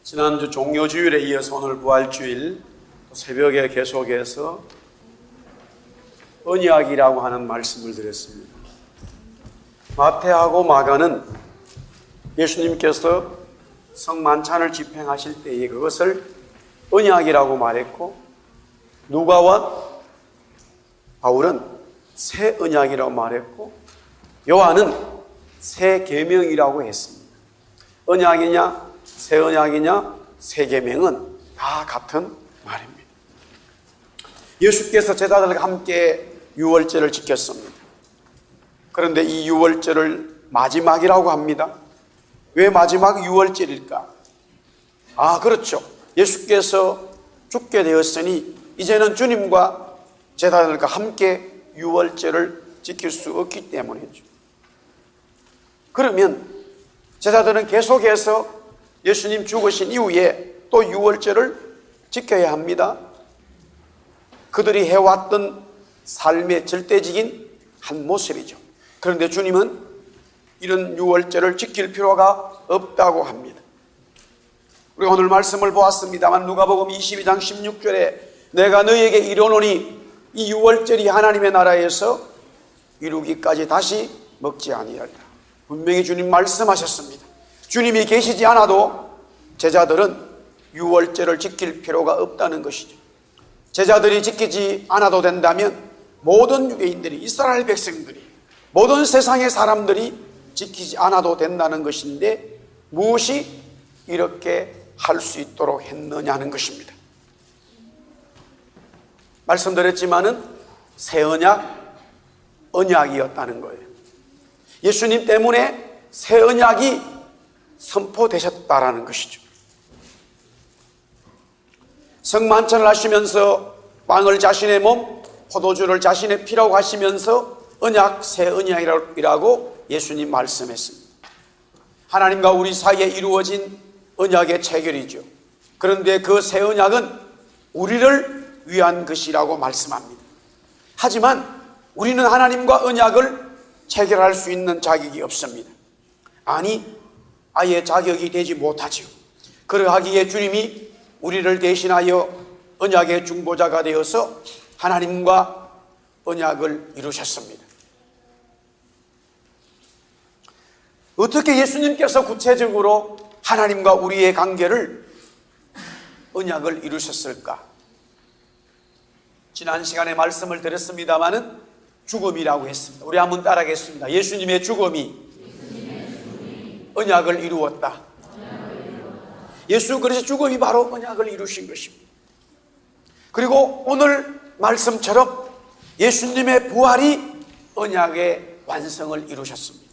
지난주 종료주일에 이어서 오늘 부활주일 새벽에 계속해서 언약이라고 하는 말씀을 드렸습니다. 마태하고 마가는 예수님께서 성만찬을 집행하실 때에 그것을 언약이라고 말했고, 누가와 바울은 새 언약이라고 말했고, 요한은 새 계명이라고 했습니다. 언약이냐 새 언약이냐 새 계명은 다 같은 말입니다. 예수께서 제자들과 함께 유월절을 지켰습니다. 그런데 이 유월절을 마지막이라고 합니다. 왜 마지막 유월절일까? 그렇죠. 예수께서 죽게 되었으니 이제는 주님과 제자들과 함께 유월절을 지킬 수 없기 때문이죠. 그러면 제자들은 계속해서 예수님 죽으신 이후에 또 유월절을 지켜야 합니다. 그들이 해왔던 삶의 절대적인 한 모습이죠. 그런데 주님은 이런 유월절을 지킬 필요가 없다고 합니다. 우리가 오늘 말씀을 보았습니다만 누가복음 22장 16절에 내가 너희에게 이르노니 이 유월절이 하나님의 나라에서 이루기까지 다시 먹지 아니하리라. 분명히 주님 말씀하셨습니다. 주님이 계시지 않아도 제자들은 유월절을 지킬 필요가 없다는 것이죠. 제자들이 지키지 않아도 된다면 모든 유대인들이, 이스라엘 백성들이, 모든 세상의 사람들이 지키지 않아도 된다는 것인데 무엇이 이렇게 할 수 있도록 했느냐는 것입니다. 말씀드렸지만은 새 언약, 언약이었다는 거예요. 예수님 때문에 새 언약이 선포되셨다라는 것이죠. 성만찬을 하시면서 빵을 자신의 몸, 포도주를 자신의 피라고 하시면서 언약, 새 언약이라고 예수님 말씀했습니다. 하나님과 우리 사이에 이루어진 언약의 체결이죠. 그런데 그 새 언약은 우리를 위한 것이라고 말씀합니다. 하지만 우리는 하나님과 언약을 체결할 수 있는 자격이 없습니다. 아예 자격이 되지 못하죠. 그러하기에 주님이 우리를 대신하여 언약의 중보자가 되어서 하나님과 언약을 이루셨습니다. 어떻게 예수님께서 구체적으로 하나님과 우리의 관계를, 언약을 이루셨을까? 지난 시간에 말씀을 드렸습니다마는 죽음이라고 했습니다. 우리 한번 따라하겠습니다. 예수님의 죽음이 언약을 이루었다. 예수 그리스도의 죽음이 바로 언약을 이루신 것입니다. 그리고 오늘 말씀처럼 예수님의 부활이 언약의 완성을 이루셨습니다.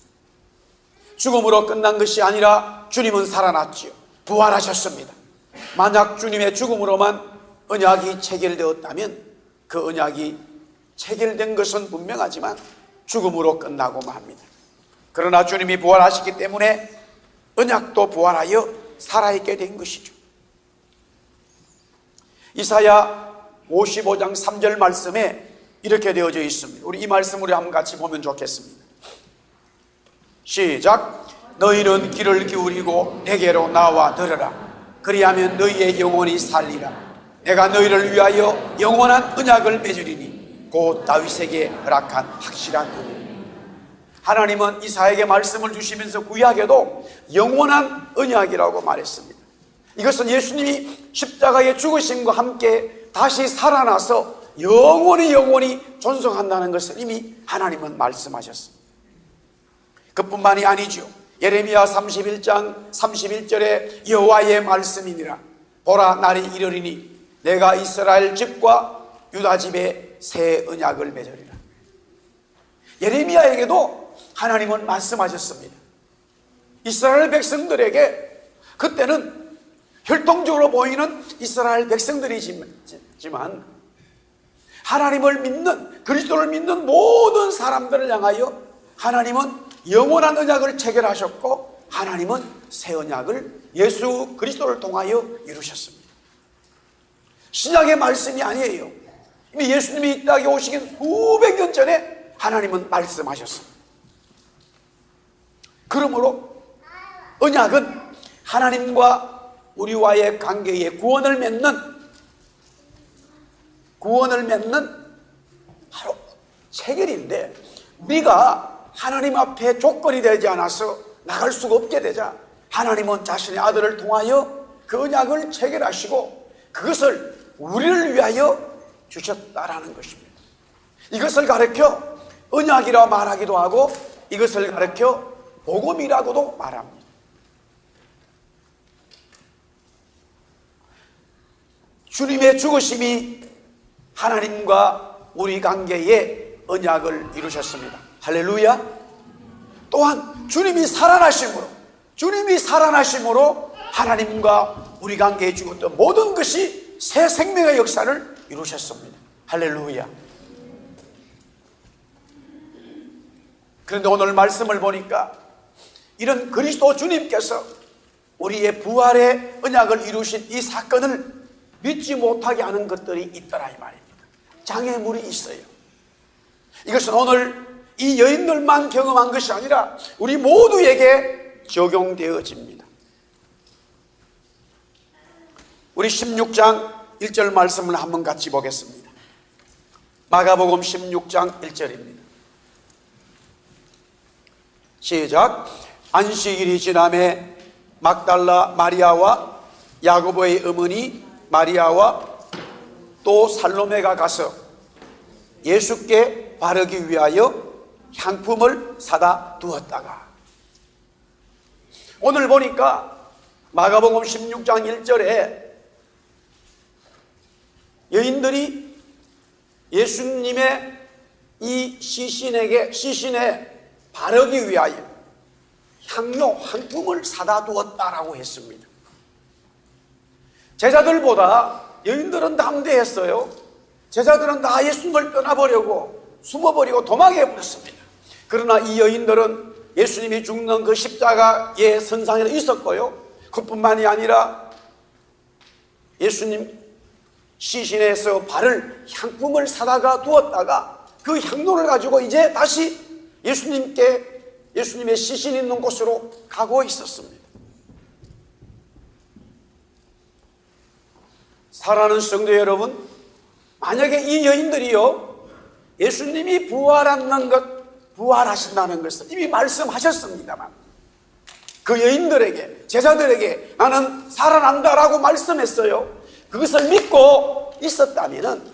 죽음으로 끝난 것이 아니라 주님은 살아났지요. 부활하셨습니다. 만약 주님의 죽음으로만 언약이 체결되었다면 그 언약이 체결된 것은 분명하지만 죽음으로 끝나고만 합니다. 그러나 주님이 부활하시기 때문에 언약도 부활하여 살아있게 된 것이죠. 이사야 55장 3절 말씀에 이렇게 되어져 있습니다. 우리 이 말씀을 한번 같이 보면 좋겠습니다. 시작. 너희는 귀를 기울이고 내게로 나와 들으라. 그리하면 너희의 영혼이 살리라. 내가 너희를 위하여 영원한 언약을 맺으리니 곧 다윗에게 허락한 확실한 은혜. 하나님은 이사야에게 말씀을 주시면서 구약에도 영원한 언약이라고 말했습니다. 이것은 예수님이 십자가의 죽으심과 함께 다시 살아나서 영원히 존속한다는 것을 이미 하나님은 말씀하셨습니다. 그뿐만이 아니죠. 예레미야 31장 31절에 여호와의 말씀이니라. 보라, 날이 이르리니 내가 이스라엘 집과 유다 집에 새 언약을 맺으리라. 예레미야에게도 하나님은 말씀하셨습니다. 이스라엘 백성들에게, 그때는 혈통적으로 보이는 이스라엘 백성들이지만 하나님을 믿는, 그리스도를 믿는 모든 사람들을 향하여 하나님은 영원한 언약을 체결하셨고 하나님은 새 언약을 예수 그리스도를 통하여 이루셨습니다. 신약의 말씀이 아니에요. 이미 예수님이 이 땅에 오시기 수백 년 전에 하나님은 말씀하셨습니다. 그러므로 언약은 하나님과 우리와의 관계에 구원을 맺는 바로 체결인데, 우리가 하나님 앞에 조건이 되지 않아서 나갈 수가 없게 되자 하나님은 자신의 아들을 통하여 그 언약을 체결하시고 그것을 우리를 위하여 주셨다라는 것입니다. 이것을 가르쳐 언약이라 말하기도 하고 이것을 가르쳐 복음이라고도 말합니다. 주님의 죽으심이 하나님과 우리 관계에 언약을 이루셨습니다. 할렐루야. 또한 주님이 살아나심으로 하나님과 우리 관계에 죽었던 모든 것이 새 생명의 역사를 이루셨습니다. 할렐루야. 그런데 오늘 말씀을 보니까 이런 그리스도 주님께서 우리의 부활의 언약을 이루신 이 사건을 믿지 못하게 하는 것들이 있더라 이 말입니다. 장애물이 있어요. 이것은 오늘 이 여인들만 경험한 것이 아니라 우리 모두에게 적용되어집니다. 우리 16장 1절 말씀을 한번 같이 보겠습니다. 마가복음 16장 1절입니다. 시작. 안식일이 지남에 막달라 마리아와 야고보의 어머니 마리아와 또 살로메가 가서 예수께 바르기 위하여 향품을 사다 두었다가, 오늘 보니까 마가복음 16장 1절에 여인들이 예수님의 이 시신에 바르기 위하여 향료 향품을 사다 두었다라고 했습니다. 제자들보다 여인들은 담대했어요. 제자들은 다 예수님을 떠나버리고 숨어버리고 도망해버렸습니다. 그러나 이 여인들은 예수님이 죽는 그 십자가의 선상에 있었고요, 그뿐만이 아니라 예수님 시신에서 바를 향품을 사다가 두었다가 그 향료를 가지고 이제 다시 예수님의 시신이 있는 곳으로 가고 있었습니다. 사랑하는 성도 여러분, 만약에 이 여인들이요, 예수님이 부활하신다는 것을 이미 말씀하셨습니다만, 그 여인들에게, 제자들에게 나는 살아난다라고 말씀했어요. 그것을 믿고 있었다면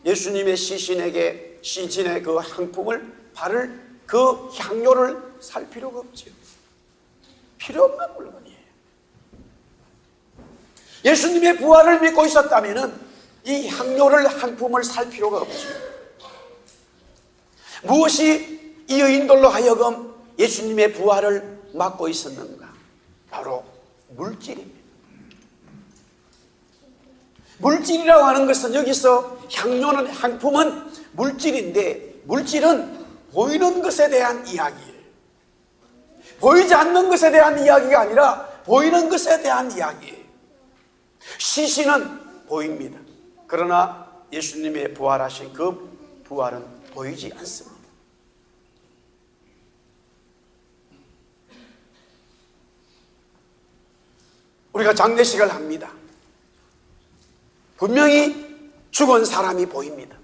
예수님의 시신의 그 향품을 바를 그 향료를 살 필요가 없죠. 필요 없는 물건이에요. 예수님의 부활을 믿고 있었다면 이 향품을 살 필요가 없죠. 무엇이 이 여인들로 하여금 예수님의 부활을 막고 있었는가? 바로 물질입니다. 물질이라고 하는 것은, 여기서 향품은 물질인데, 물질은 보이는 것에 대한 이야기예요. 보이지 않는 것에 대한 이야기가 아니라 보이는 것에 대한 이야기예요. 시신은 보입니다. 그러나 예수님의 부활하신 그 부활은 보이지 않습니다. 우리가 장례식을 합니다. 분명히 죽은 사람이 보입니다.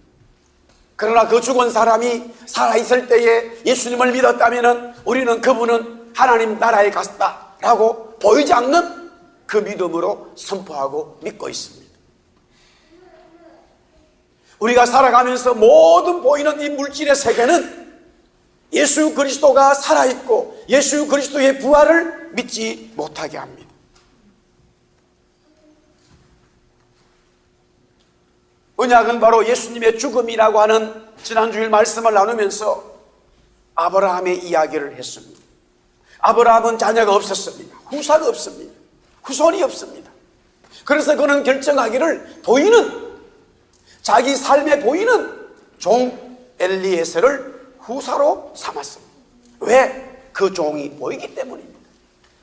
그러나 그 죽은 사람이 살아있을 때에 예수님을 믿었다면 우리는 그분은 하나님 나라에 갔다라고 보이지 않는 그 믿음으로 선포하고 믿고 있습니다. 우리가 살아가면서 모든 보이는 이 물질의 세계는 예수 그리스도가 살아있고 예수 그리스도의 부활을 믿지 못하게 합니다. 언약은 바로 예수님의 죽음이라고 하는 지난주일 말씀을 나누면서 아브라함의 이야기를 했습니다. 아브라함은 자녀가 없었습니다. 후사가 없습니다. 후손이 없습니다. 그래서 그는 결정하기를 자기 삶에 보이는 종 엘리에셀을 후사로 삼았습니다. 왜? 그 종이 보이기 때문입니다.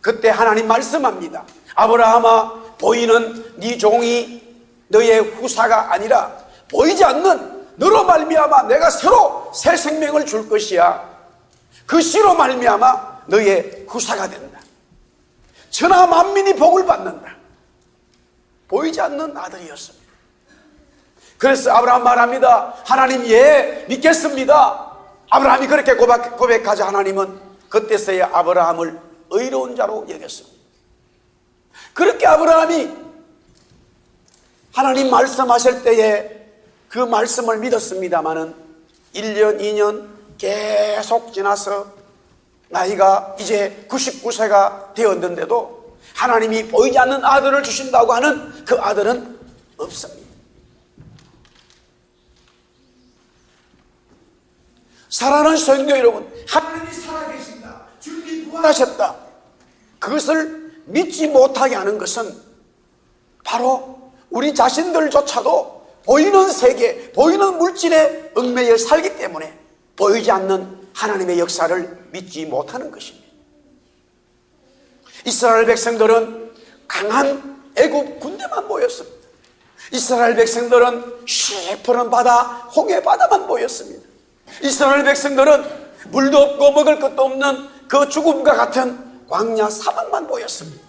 그때 하나님 말씀합니다. 아브라함아, 보이는 네 종이 너의 후사가 아니라 보이지 않는 너로 말미암아 내가 새로 새 생명을 줄 것이야. 그 씨로 말미암아 너의 후사가 된다. 천하 만민이 복을 받는다. 보이지 않는 아들이었습니다. 그래서 아브라함 말합니다. 하나님, 예, 믿겠습니다. 아브라함이 그렇게 고백하자 하나님은 그때서야 아브라함을 의로운 자로 여겼습니다. 그렇게 아브라함이 하나님 말씀하실 때에 그 말씀을 믿었습니다마는 1년, 2년 계속 지나서 나이가 이제 99세가 되었는데도 하나님이 보이지 않는 아들을 주신다고 하는 그 아들은 없습니다. 사랑하는 성도 여러분, 하나님이 살아계신다, 주님이 부활하셨다, 그것을 믿지 못하게 하는 것은 바로 우리 자신들조차도 보이는 세계, 보이는 물질에 얽매여 살기 때문에 보이지 않는 하나님의 역사를 믿지 못하는 것입니다. 이스라엘 백성들은 강한 애굽 군대만 보였습니다. 이스라엘 백성들은 시퍼런 바다, 홍해 바다만 보였습니다. 이스라엘 백성들은 물도 없고 먹을 것도 없는 그 죽음과 같은 광야 사막만 보였습니다.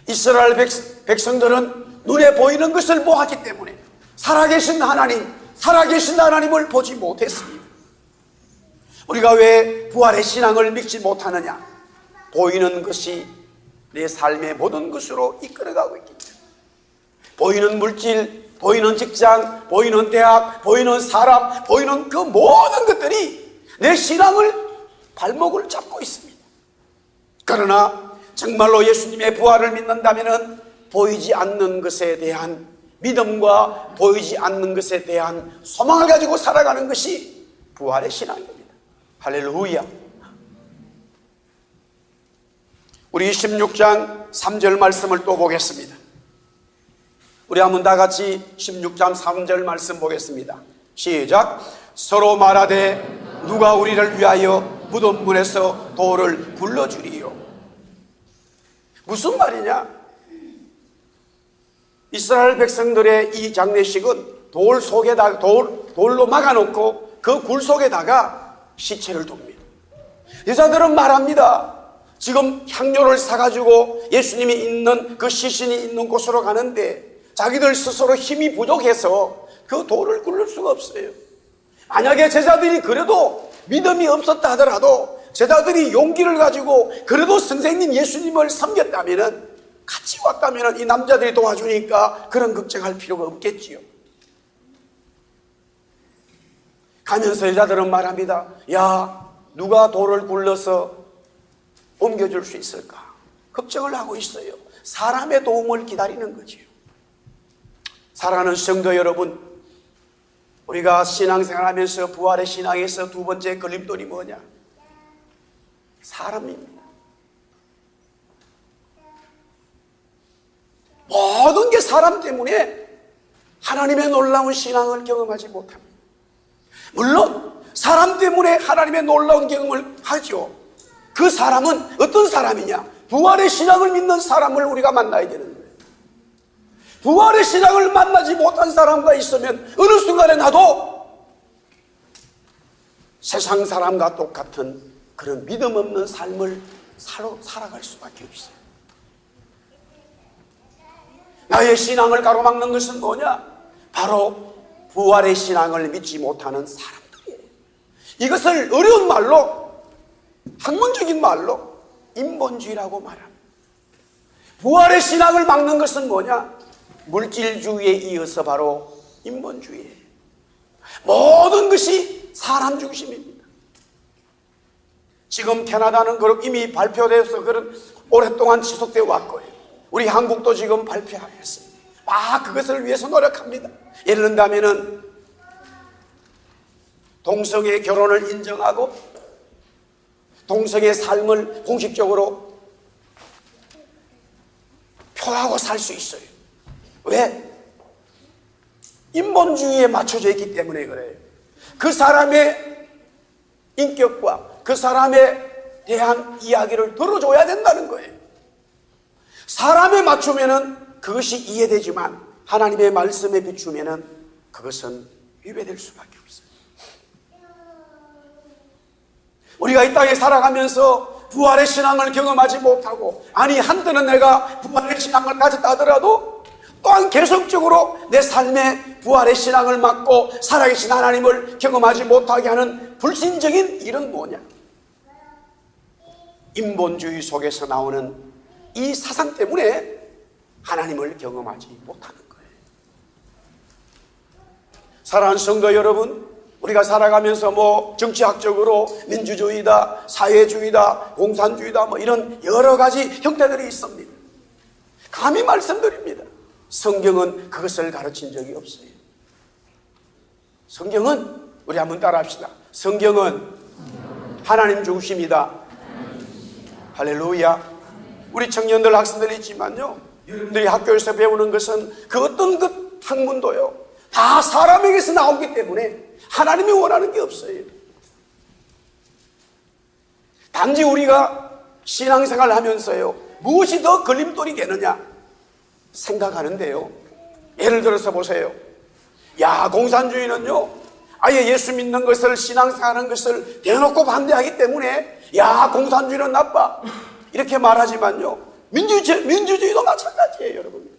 이스라엘 백성들은 눈에 보이는 것을 보았기 때문에 살아계신 하나님을 보지 못했습니다. 우리가 왜 부활의 신앙을 믿지 못하느냐? 보이는 것이 내 삶의 모든 것으로 이끌어가고 있기 때문에 보이는 물질, 보이는 직장, 보이는 대학, 보이는 사람, 보이는 그 모든 것들이 내 신앙을 발목을 잡고 있습니다. 그러나 정말로 예수님의 부활을 믿는다면 보이지 않는 것에 대한 믿음과 보이지 않는 것에 대한 소망을 가지고 살아가는 것이 부활의 신앙입니다. 할렐루야. 우리 16장 3절 말씀을 또 보겠습니다. 우리 한번 다 같이 16장 3절 말씀 보겠습니다. 시작. 서로 말하되 누가 우리를 위하여 무덤 문에서 돌을 굴러주리요. 무슨 말이냐? 이스라엘 백성들의 이 장례식은 돌 속에다가 돌로 막아놓고 그 굴 속에다가 시체를 둡니다. 여자들은 말합니다. 지금 향료를 사가지고 예수님이 있는 그 시신이 있는 곳으로 가는데 자기들 스스로 힘이 부족해서 그 돌을 굴릴 수가 없어요. 만약에 제자들이 그래도 믿음이 없었다 하더라도 제자들이 용기를 가지고 그래도 선생님 예수님을 섬겼다면, 같이 왔다면 이 남자들이 도와주니까 그런 걱정할 필요가 없겠지요. 가면서 여자들은 말합니다. 야, 누가 돌을 굴러서 옮겨줄 수 있을까? 걱정을 하고 있어요. 사람의 도움을 기다리는 거지요. 사랑하는 성도 여러분, 우리가 신앙생활하면서 부활의 신앙에서 두 번째 걸림돌이 뭐냐? 사람입니다. 모든 게 사람 때문에 하나님의 놀라운 신앙을 경험하지 못합니다. 물론 사람 때문에 하나님의 놀라운 경험을 하죠. 그 사람은 어떤 사람이냐? 부활의 신앙을 믿는 사람을 우리가 만나야 되는 거예요. 부활의 신앙을 만나지 못한 사람과 있으면 어느 순간에 나도 세상 사람과 똑같은 그런 믿음 없는 삶을 살아갈 수밖에 없어요. 나의 신앙을 가로막는 것은 뭐냐? 바로 부활의 신앙을 믿지 못하는 사람들이에요. 이것을 어려운 말로, 학문적인 말로 인본주의라고 말합니다. 부활의 신앙을 막는 것은 뭐냐? 물질주의에 이어서 바로 인본주의예요. 모든 것이 사람 중심입니다. 지금 캐나다는 이미 발표돼서 그런 오랫동안 지속되어 왔고요. 우리 한국도 지금 발표하겠습니다. 그것을 위해서 노력합니다. 예를 든다면은 동성애 결혼을 인정하고 동성애 삶을 공식적으로 표하고 살 수 있어요. 왜? 인본주의에 맞춰져 있기 때문에 그래요. 그 사람의 인격과 그 사람에 대한 이야기를 들어줘야 된다는 거예요. 사람에 맞추면은 그것이 이해되지만 하나님의 말씀에 비추면은 그것은 위배될 수밖에 없어요. 우리가 이 땅에 살아가면서 부활의 신앙을 경험하지 못하고, 아니 한때는 내가 부활의 신앙을 가졌다 하더라도 또한 계속적으로 내 삶에 부활의 신앙을 맡고 살아계신 하나님을 경험하지 못하게 하는 불신적인 일은 뭐냐? 인본주의 속에서 나오는 이 사상 때문에 하나님을 경험하지 못하는 거예요. 사랑하는 성도 여러분, 우리가 살아가면서 정치학적으로 민주주의다, 사회주의다, 공산주의다 이런 여러 가지 형태들이 있습니다. 감히 말씀드립니다. 성경은 그것을 가르친 적이 없어요. 성경은, 우리 한번 따라합시다. 성경은 하나님 중심이다. 할렐루야. 우리 청년들, 학생들이 있지만요, 여러분들이 학교에서 배우는 것은 그 어떤 그 학문도요, 다 사람에게서 나오기 때문에 하나님이 원하는 게 없어요. 단지 우리가 신앙생활을 하면서요, 무엇이 더 걸림돌이 되느냐 생각하는데요. 예를 들어서 보세요. 공산주의는요, 아예 예수 믿는 것을, 신앙생활하는 것을 대놓고 반대하기 때문에 공산주의는 나빠 이렇게 말하지만요, 민주주의도 마찬가지예요. 여러분,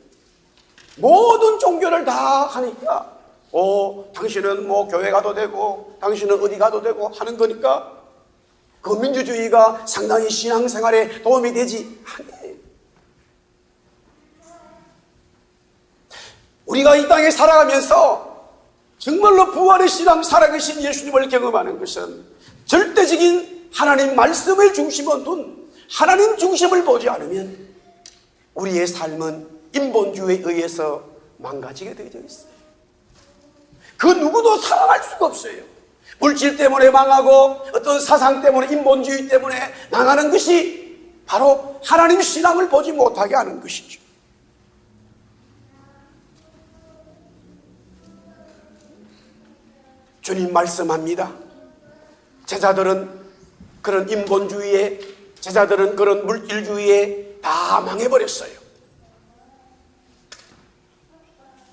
모든 종교를 다 하니까 당신은 교회 가도 되고 당신은 어디 가도 되고 하는 거니까 그 민주주의가 상당히 신앙생활에 도움이 되지 않아요. 우리가 이 땅에 살아가면서 정말로 부활의 신앙, 살아계신 예수님을 경험하는 것은 절대적인 하나님 말씀을 중심으로 둔 하나님 중심을 보지 않으면 우리의 삶은 인본주의에 의해서 망가지게 되어 있어요. 그 누구도 살아날 수가 없어요. 물질 때문에 망하고 어떤 사상 때문에, 인본주의 때문에 망하는 것이 바로 하나님 신앙을 보지 못하게 하는 것이죠. 주님 말씀합니다. 제자들은 그런 인본주의에, 제자들은 그런 물질주의에 다 망해버렸어요.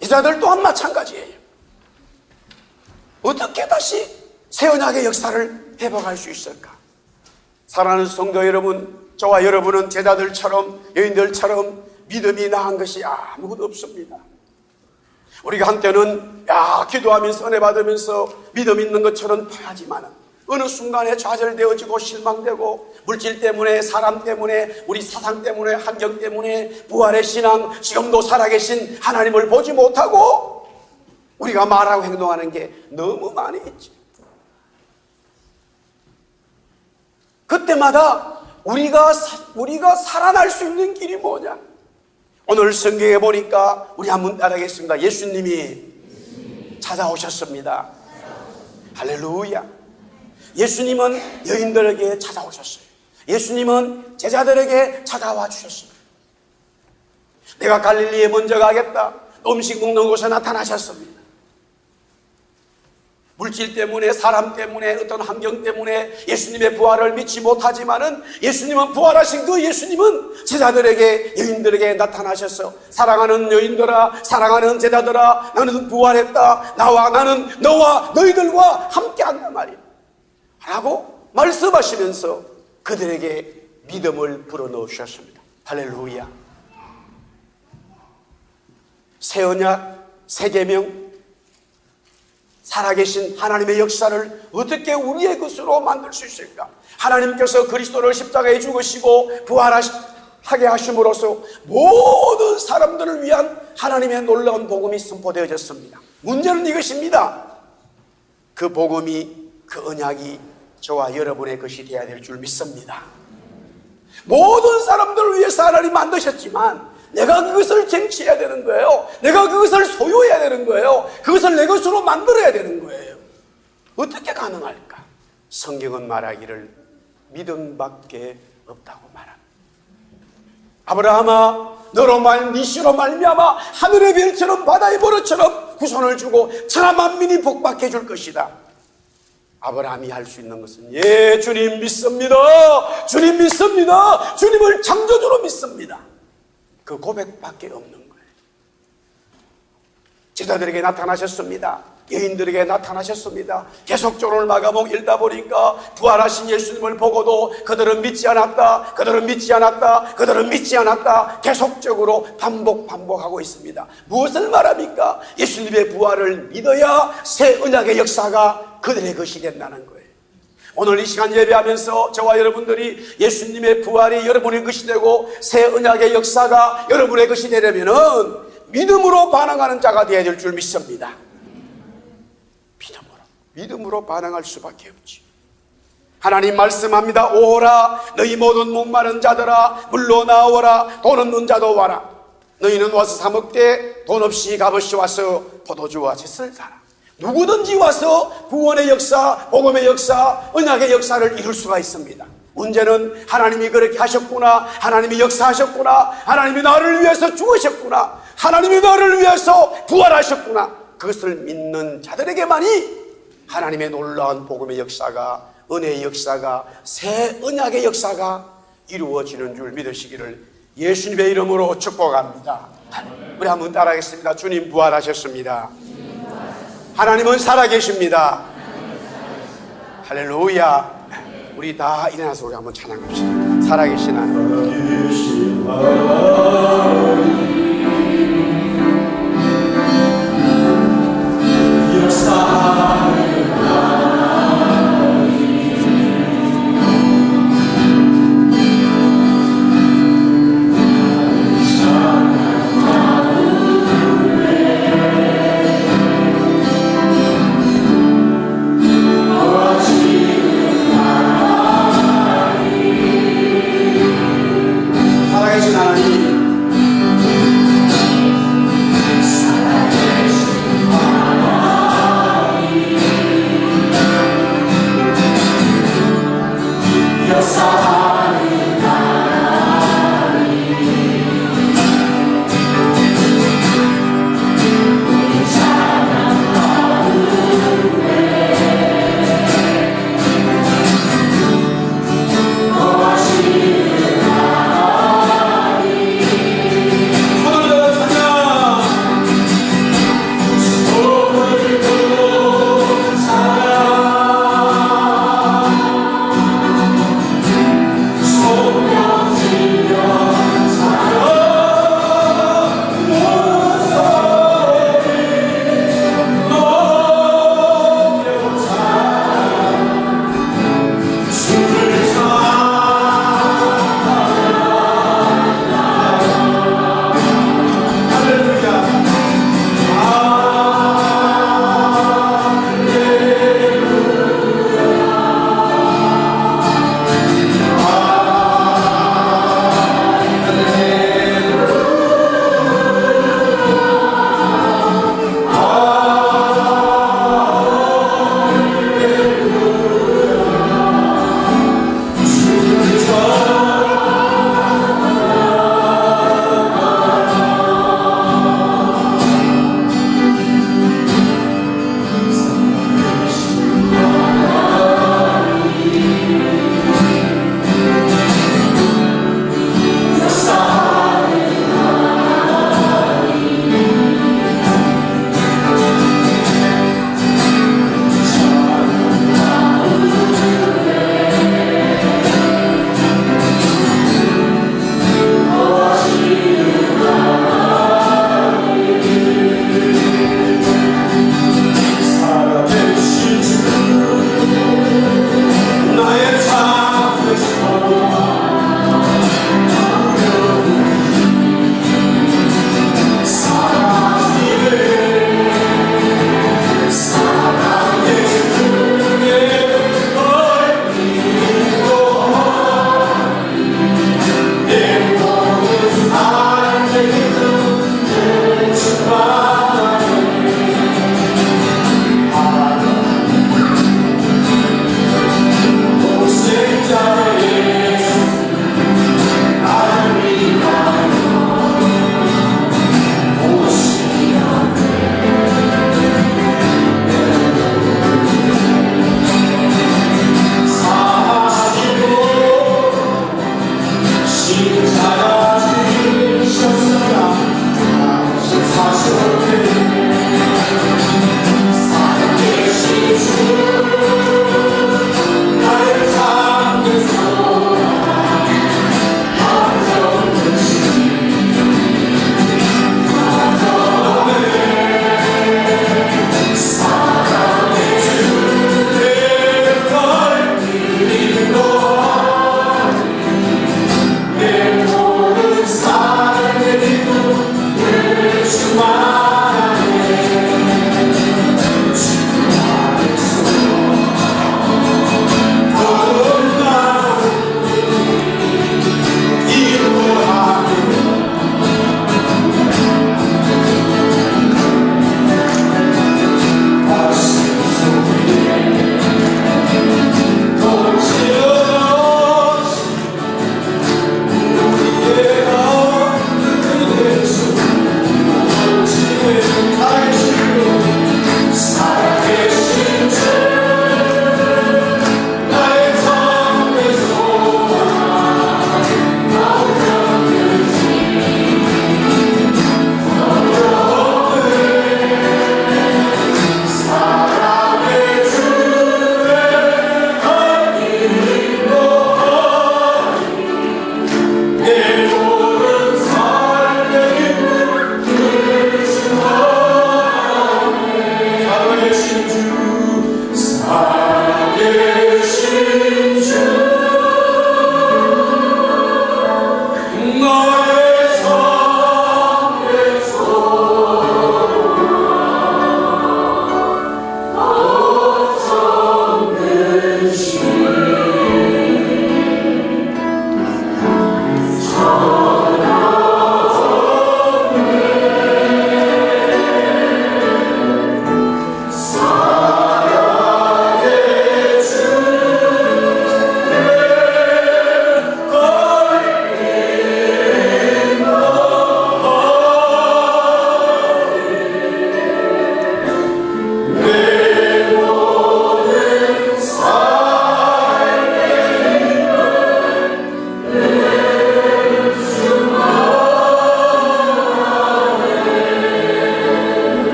제자들 또한 마찬가지예요. 어떻게 다시 새 언약의 역사를 회복할 수 있을까? 사랑하는 성도 여러분, 저와 여러분은 제자들처럼, 여인들처럼 믿음이 나은 것이 아무것도 없습니다. 우리가 한때는 기도하면서 은혜 받으면서 믿음 있는 것처럼 보여지만 어느 순간에 좌절되어지고 실망되고 물질 때문에, 사람 때문에, 우리 사상 때문에, 환경 때문에 부활의 신앙, 지금도 살아계신 하나님을 보지 못하고 우리가 말하고 행동하는 게 너무 많이 있죠. 그때마다 우리가 살아날 수 있는 길이 뭐냐? 오늘 성경에 보니까 우리 한번 따라하겠습니다. 예수님이 찾아오셨습니다. 할렐루야. 예수님은 여인들에게 찾아오셨어요. 예수님은 제자들에게 찾아와 주셨습니다. 내가 갈릴리에 먼저 가겠다. 음식 먹는 곳에 나타나셨습니다. 물질 때문에, 사람 때문에, 어떤 환경 때문에 예수님의 부활을 믿지 못하지만은 예수님은, 부활하신 그 예수님은 제자들에게, 여인들에게 나타나셔서 사랑하는 여인들아, 사랑하는 제자들아, 나는 부활했다. 나는 너와 너희들과 함께 한단 말이야 라고 말씀하시면서 그들에게 믿음을 불어넣으셨습니다. 할렐루야. 새 언약, 새 계명, 살아계신 하나님의 역사를 어떻게 우리의 것으로 만들 수 있을까? 하나님께서 그리스도를 십자가에 죽으시고 부활하게 하심으로써 모든 사람들을 위한 하나님의 놀라운 복음이 선포되어졌습니다. 문제는 이것입니다. 그 복음이, 그 언약이 저와 여러분의 것이 되어야 될 줄 믿습니다. 모든 사람들을 위해서 하나님 만드셨지만 내가 그것을 쟁취해야 되는 거예요. 내가 그것을 소유해야 되는 거예요. 그것을 내 것으로 만들어야 되는 거예요. 어떻게 가능할까? 성경은 말하기를 믿음밖에 없다고 말합니다. 아브라함아, 너로 네 씨로 말미암아 하늘의 별처럼 바다의 보로처럼 후손을 주고 천하 만민이 복받게 줄 것이다. 아브라함이 할 수 있는 것은 주님 믿습니다. 주님 믿습니다. 주님을 창조주로 믿습니다. 그 고백밖에 없는 거예요. 제자들에게 나타나셨습니다. 여인들에게 나타나셨습니다. 계속적으로 마가복 읽다 보니까 부활하신 예수님을 보고도 그들은 믿지 않았다, 그들은 믿지 않았다, 그들은 믿지 않았다, 계속적으로 반복하고 있습니다. 무엇을 말합니까? 예수님의 부활을 믿어야 새 언약의 역사가 그들의 것이 된다는 거예요. 오늘 이 시간 예배하면서 저와 여러분들이 예수님의 부활이 여러분의 것이 되고 새 언약의 역사가 여러분의 것이 되려면은 믿음으로 반응하는 자가 되어야 될 줄 믿습니다. 믿음으로 반응할 수밖에 없지. 하나님 말씀합니다. 오라 너희 모든 목마른 자들아 물로 나오라. 돈 없는 자도 와라. 너희는 와서 사 먹되 돈 없이 값없이 와서 포도주와 젖을 사라. 누구든지 와서 구원의 역사, 복음의 역사, 언약의 역사를 이룰 수가 있습니다. 문제는 하나님이 그렇게 하셨구나, 하나님이 역사하셨구나, 하나님이 나를 위해서 죽으셨구나, 하나님이 나를 위해서 부활하셨구나, 그것을 믿는 자들에게만이 하나님의 놀라운 복음의 역사가, 은혜의 역사가, 새 언약의 역사가 이루어지는 줄 믿으시기를 예수님의 이름으로 축복합니다. 우리 한번 따라하겠습니다. 주님 부활하셨습니다. 하나님은 살아계십니다. 할렐루야. 우리 다 일어나서 우리 한번 찬양합시다. 살아계신 하나님.